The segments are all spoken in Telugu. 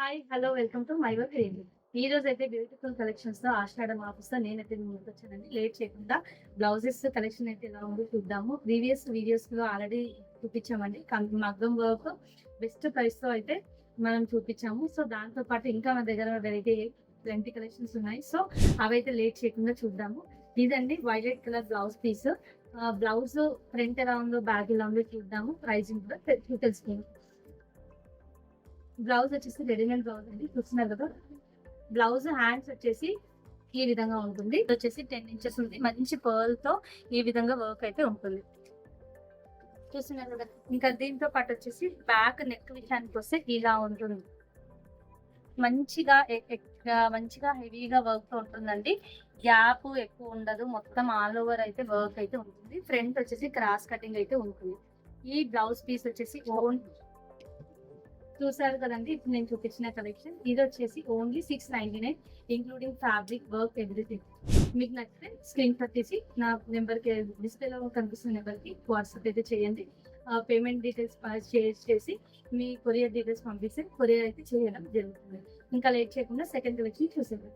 Hi! Hello! Welcome to my work range. ఈ రోజైతే బ్యూటిఫుల్ కలెక్షన్స్‌తో ఆషాఢం ఆఫర్స్‌తో నేనైతే మీ ముందుకొచ్చానండి. లేట్ చేయకుండా బ్లౌజెస్ కలెక్షన్ అయితే ఎలా ఉందో చూద్దాము. ప్రీవియస్ వీడియోస్‌లో ఆల్రెడీ చూపించామండి. మగ్గం వర్క్ బెస్ట్ ప్రైస్‌తో అయితే మనం చూపించాము. సో, దాంతో పాటు ఇంకా మన దగ్గర వెరైటీ ప్లెంటీ కలెక్షన్స్ ఉన్నాయి. సో, అవైతే లేట్ చేయకుండా చూద్దాము. ఇదండి violet colour blouse piece. Blouse front ఎలా ఉందో, బ్యాక్ ఎలా ఉందో చూద్దాము. ప్రైజింగ్ కూడా తెలుసుకుందాం. బ్లౌజ్ వచ్చేసి రెడీమేడ్ బ్లౌజ్ అండి. చూస్తున్నారు కదా! బ్లౌజ్ హ్యాండ్స్ వచ్చేసి ఈ విధంగా ఉంటుంది. ఇది వచ్చేసి 10 ఇంచెస్ ఉంది. మంచి పర్ల్ తో ఈ విధంగా వర్క్ అయితే ఉంటుంది. చూస్తున్నారు కదా! ఇంకా దీంతో పాటు వచ్చేసి బ్యాక్ నెక్ విషయానికి వస్తే ఇలా ఉంటుంది. మంచిగా మంచిగా హెవీగా వర్క్ తో ఉంటుందండి. గ్యాప్ ఎక్కువ ఉండదు. మొత్తం ఆల్ ఓవర్ అయితే వర్క్ అయితే ఉంటుంది. ఫ్రంట్ వచ్చేసి క్రాస్ కటింగ్ అయితే ఉంటుంది. ఈ బ్లౌజ్ పీస్ వచ్చేసి చూసారు కదండి, ఇప్పుడు నేను చూపించిన కలెక్షన్. ఇది వచ్చేసి only 699 including fabric work everything. మీకు నచ్చితే స్క్రీన్ షాట్ తీసి నా నెంబర్కి, డిస్ప్లేలో కనిపిస్తున్న నెంబర్కి వాట్సాప్ అయితే చేయండి. పేమెంట్ డీటెయిల్స్ షేర్ చేసి మీ కొరియర్ డీటెయిల్స్ పంపిస్తే కొరియర్ అయితే చేయడం జరుగుతుంది. ఇంకా లేట్ చేయకుండా సెకండ్ కలెక్షన్ చూసేది.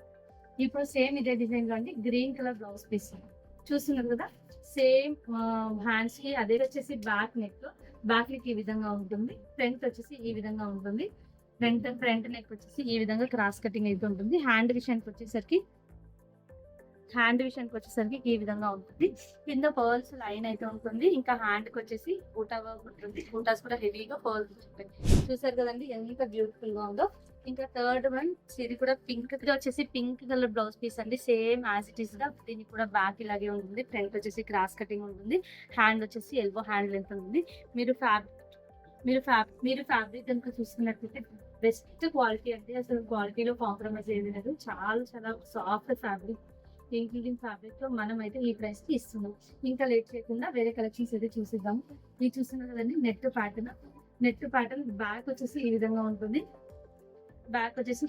ఇప్పుడు సేమ్ ఇదే డిజైన్ లో అండి, గ్రీన్ కలర్ బ్లౌజ్ పీస్ చూస్తున్నారు కదా. సేమ్ హ్యాండ్స్ కి అదే వచ్చేసి బ్యాక్ నెక్. బ్యాక్ నెక్ ఈ విధంగా ఉంటుంది. ఫ్రంట్ వచ్చేసి ఈ విధంగా ఉంటుంది. ఫ్రంట్ నెక్ వచ్చేసి ఈ విధంగా క్రాస్ కటింగ్ అయితే ఉంటుంది. హ్యాండ్ విషయానికి వచ్చేసరికి ఈ విధంగా ఉంటుంది. కింద పర్ల్స్ లైన్ అయితే ఉంటుంది. ఇంకా హ్యాండ్ కి వచ్చేసి బూటా వర్క్ ఉంటుంది. బూటాస్ కూడా హెవీగా పర్ల్స్ ఉంటాయి. చూసారు కదండి ఎంత బ్యూటిఫుల్ గా ఉందో. ఇంకా థర్డ్ వన్, ఇది కూడా పింక్. ఇది వచ్చేసి పింక్ కలర్ బ్లౌజ్ పీస్ అండి. సేమ్ యాజ్ ఇట్ ఈస్ గా దీనికి కూడా బ్యాక్ ఇలాగే ఉంటుంది. ఫ్రంట్ వచ్చేసి క్రాస్ కటింగ్ ఉంటుంది. హ్యాండ్ వచ్చేసి ఎల్బో హ్యాండ్ లెంత్ ఉంటుంది. మీరు ఫ్యాబ్రిక్ కనుక చూసుకున్నట్లయితే బెస్ట్ క్వాలిటీ అండి. అసలు క్వాలిటీలో కాంప్రమైజ్ ఏది లేదు. చాలా చాలా సాఫ్ట్ ఫ్యాబ్రిక్. ఇంక్లూడింగ్ ఫ్యాబ్రిక్ లో మనం అయితే ఈ ప్రైస్ కి ఇస్తున్నాం. ఇంకా లేట్ చేయకుండా వేరే కలెక్షన్స్ అయితే చూసిద్దాము. ఇది చూస్తున్నారు కదండి, నెట్ ప్యాటర్న్ బ్యాక్ వచ్చేసి ఈ విధంగా ఉంటుంది. బ్యాక్ వచ్చేసి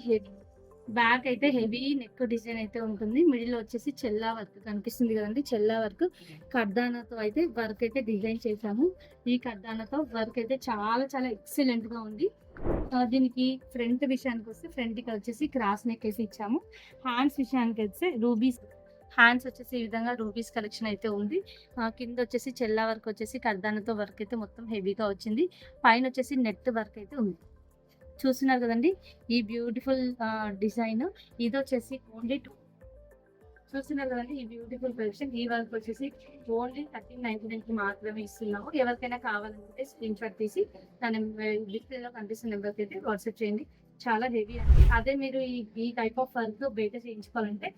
బ్యాక్ అయితే హెవీ నెక్ డిజైన్ అయితే ఉంటుంది. మిడిల్ వచ్చేసి చెల్లా వర్క్ కనిపిస్తుంది కదండి. చెల్లా వర్క్ కర్దానాతో అయితే వర్క్ అయితే డిజైన్ చేసాము. ఈ కర్దానాతో వర్క్ అయితే చాలా చాలా ఎక్సలెంట్ గా ఉంది. దీనికి ఫ్రంట్ విషయానికి వస్తే ఫ్రంట్ కి వచ్చేసి క్రాస్ నెక్ వేసి ఇచ్చాము. హ్యాండ్స్ విషయానికి వస్తే హ్యాండ్స్ వచ్చేసి ఈ విధంగా రూబీస్ కలెక్షన్ అయితే ఉంది. కింద వచ్చేసి చెల్లా వర్క్ వచ్చేసి కర్దానాతో వర్క్ అయితే మొత్తం హెవీగా వచ్చింది. పైన వచ్చేసి నెట్ వర్క్ అయితే ఉంది. చూస్తున్నారు కదండి ఈ బ్యూటిఫుల్ డిజైన్. ఇది వచ్చేసి ఓన్లీ చూస్తున్నారు కదండి ఈ బ్యూటిఫుల్ కలెక్షన్. ఈ వర్క్ వచ్చేసి ఓన్లీ 1399 కి మాత్రమే ఇస్తున్నాము. ఎవరికైనా కావాలనుకుంటే స్క్రీన్ షాట్ తీసి తన డిస్ప్లేలో కనిపిస్తున్న నెంబర్కి అయితే వాట్సాప్ చేయండి. చాలా హెవీ అండి. అదే మీరు ఈ టైప్ ఆఫ్ వర్క్ బయట చేయించుకోవాలంటే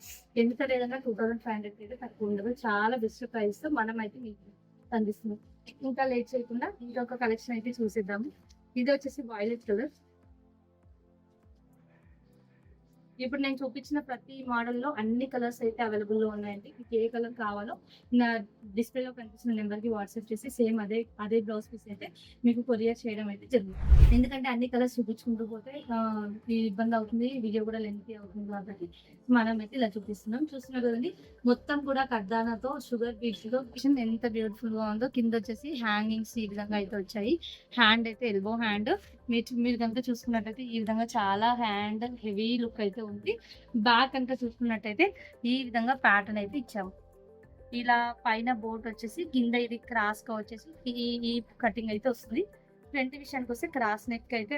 ఎంత లేదన్నా 2500 అయితే తక్కువ ఉండదు. చాలా బెస్ట్ ప్రైస్ తో మనం అయితే మీకు అందిస్తున్నాం. ఇంకా లేట్ చేయకుండా ఇంకొక కలెక్షన్ అయితే చూసేద్దాము. ఇది వచ్చేసి వైలెట్ కలర్. ఇప్పుడు నేను చూపించిన ప్రతి మోడల్లో అన్ని కలర్స్ అయితే అవైలబుల్లో ఉన్నాయండి. మీకు ఏ కలర్ కావాలో నా డిస్ప్లేలో కనిపిస్తున్న నెంబర్కి వాట్సాప్ చేసి సేమ్ అదే బ్లౌజ్ పీస్ అయితే మీకు కొరియర్ చేయడం అయితే జరుగుతుంది. ఎందుకంటే అన్ని కలర్స్ చూపించుకుంటూ పోతే ఈ ఇబ్బంది అవుతుంది, వీడియో కూడా లెంతీ అవుతుంది. కాబట్టి మనం అయితే ఇలా చూపిస్తున్నాం. చూస్తున్నారు కదండి, మొత్తం కూడా కర్దానాతో షుగర్ బీట్స్ తో ఎంత బ్యూటిఫుల్ గా ఉందో. కింద వచ్చేసి హ్యాంగింగ్స్ ఈ విధంగా అయితే వచ్చాయి. హ్యాండ్ అయితే ఎల్బో హ్యాండ్. మీరు కనుక చూసుకున్నట్టయితే ఈ విధంగా చాలా హ్యాండ్ హెవీ లుక్ అయితే ఉంది. బ్యాక్ కనుక చూసుకున్నట్టయితే ఈ విధంగా ప్యాటర్న్ అయితే ఇచ్చాము. ఇలా పైన బోట్ వచ్చేసి కింద ఇది క్రాస్ గా వచ్చేసి ఈ కటింగ్ అయితే వస్తుంది. ఫ్రంట్ విషయానికి వస్తే క్రాస్ నెక్ అయితే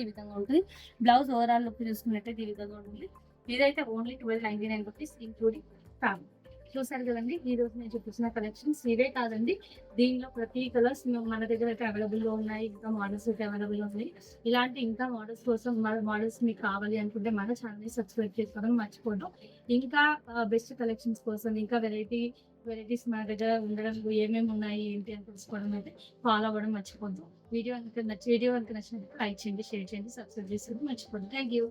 ఈ విధంగా ఉంటుంది. బ్లౌజ్ ఓవరాల్ లుక్ చూసుకున్నట్టయితే ఈ విధంగా ఉంటుంది. ఇదైతే ఓన్లీ 1299 రూపీస్ ఇంక్లూడింగ్ ఫ్యాబ్రిక్. చూసారు కదండి, ఈ రోజు నేను చూపించిన కలెక్షన్స్ ఇవే కాదండి. దీనిలో ప్రతి కలర్స్ మన దగ్గర అయితే అవైలబుల్ లో ఉన్నాయి. ఇంకా మోడల్స్ అయితే అవైలబుల్ ఉన్నాయి. ఇలాంటి ఇంకా మోడల్స్ కోసం మోడల్స్ మీకు కావాలి అనుకుంటే మన ఛానల్ని సబ్స్క్రైబ్ చేసుకోవడం మర్చిపోవడం. ఇంకా బెస్ట్ కలెక్షన్స్ కోసం, ఇంకా వెరైటీస్ మన దగ్గర ఉండడం, ఏమేమి ఉన్నాయి ఏంటి అని తెలుసుకోవడం అయితే ఫాలో అవ్వడం మర్చిపోద్దు. వీడియో కనుక నచ్చినట్టు లైక్ చేయండి, షేర్ చేయండి, సబ్స్క్రైబ్ చేసుకోవడం మర్చిపోద్దు. Thank you.